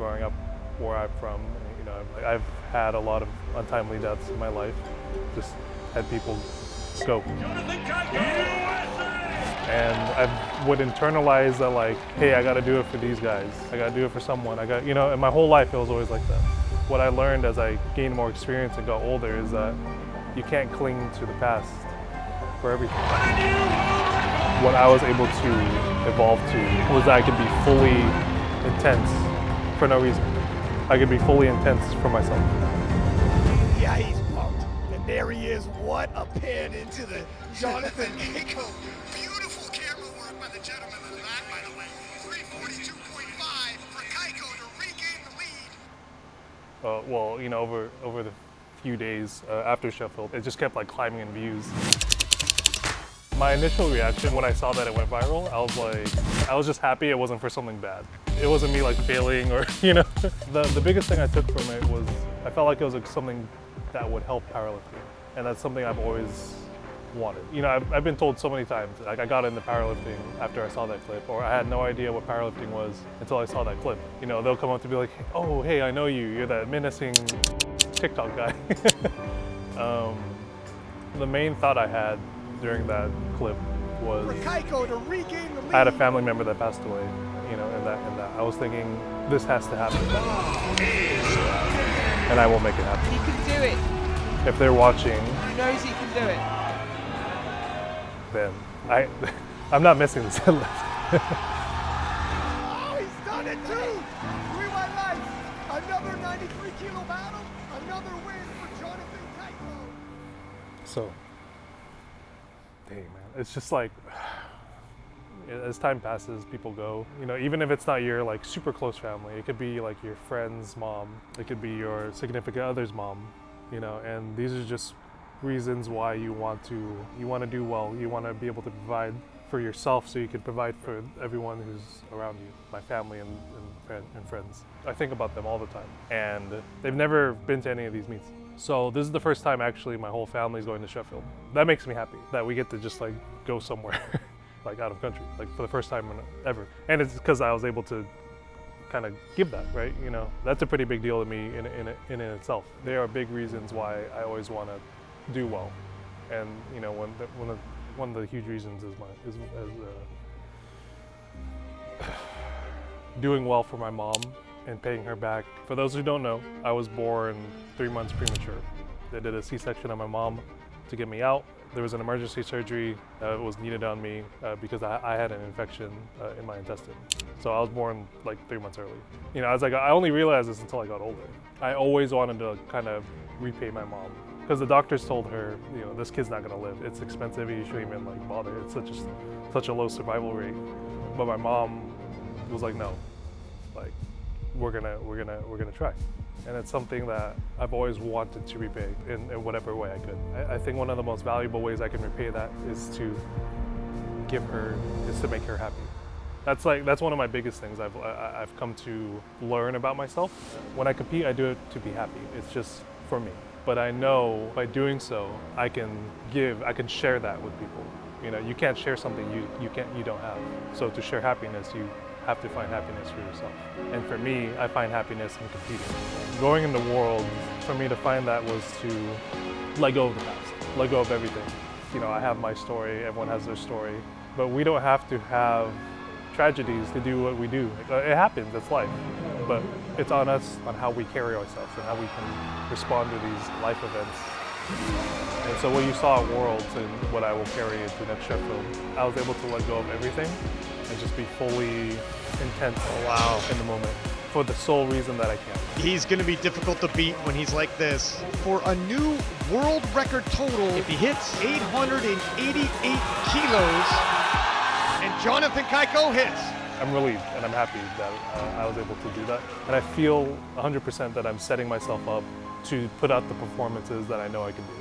growing up where I'm from, you know, I've had a lot of untimely deaths in my life. Just had people go. And I would internalize that, like, hey, I gotta do it for these guys. I gotta do it for someone. You know, and my whole life it was always like that. What I learned as I gained more experience and got older is that you can't cling to the past for everything. What I was able to evolve to was that I could be fully intense for no reason. I could be fully intense for myself. Yeah, he's pumped. And there he is. What a pan into the Jonathan Cayco. Beautiful camera work by the gentleman in the back, by the way. 342.5 for Cayco to regain the lead. Well, you know, over the few days after Sheffield, it just kept like climbing in views. My initial reaction when I saw that it went viral, I was just happy it wasn't for something bad. It wasn't me like failing or, you know. The biggest thing I took from it was I felt like it was like something that would help powerlifting. And that's something I've always wanted. You know, I've been told so many times, like I got into powerlifting after I saw that clip, or I had no idea what powerlifting was until I saw that clip. You know, they'll come up to be like, oh, hey, I know you. You're that menacing TikTok guy. The main thought I had during that clip was Cayco to regain the lead. I had a family member that passed away, you know, and that I was thinking this has to happen, and I will make it happen. He can do it. If they're watching, He knows he can do it. then I'm not missing this headlift. Oh, he's done it too. Rewind life. Another 93-kilo battle. Another win for Jonathan Cayco. So, dang man, it's just like, as time passes, people go. You know, even if it's not your like super close family, it could be like your friend's mom, it could be your significant other's mom, you know, and these are just reasons why you want to do well. You want to be able to provide for yourself so you can provide for everyone who's around you, my family and friends. I think about them all the time, and they've never been to any of these meets. So this is the first time actually my whole family's going to Sheffield. That makes me happy that we get to just like go somewhere like out of country, like for the first time ever. And it's because I was able to kind of give that, right? You know, that's a pretty big deal to me in itself. There are big reasons why I always want to do well, and you know, one of the huge reasons is doing well for my mom and paying her back. For those who don't know, I was born 3 months premature. They did a C-section on my mom to get me out. There was an emergency surgery that was needed on me because I had an infection in my intestine. So I was born like 3 months early. You know, I only realized this until I got older. I always wanted to kind of repay my mom, because the doctors told her, you know, this kid's not gonna live. It's expensive. You shouldn't even like bother. It's such a low survival rate. But my mom was like, no, like we're gonna try. And it's something that I've always wanted to repay in whatever way I could. I think one of the most valuable ways I can repay that is to make her happy. That's one of my biggest things I've come to learn about myself. When I compete, I do it to be happy. It's just for me. But I know by doing so, I can share that with people. You know, you can't share something you don't have. So to share happiness, you have to find happiness for yourself. And for me, I find happiness in competing. Going in the world, for me to find that was to let go of the past, let go of everything. You know, I have my story, everyone has their story, but we don't have to have tragedies to do what we do. It happens, it's life. But it's on us, on how we carry ourselves and how we can respond to these life events. And so what you saw at Worlds and what I will carry into next Sheffield, I was able to let go of everything and just be fully intense in the moment for the sole reason that I can. He's going to be difficult to beat when he's like this. For a new world record total, if he hits 888 kilos, and Jonathan Cayco hits. I'm relieved and I'm happy that I was able to do that. And I feel 100% that I'm setting myself up to put out the performances that I know I can do.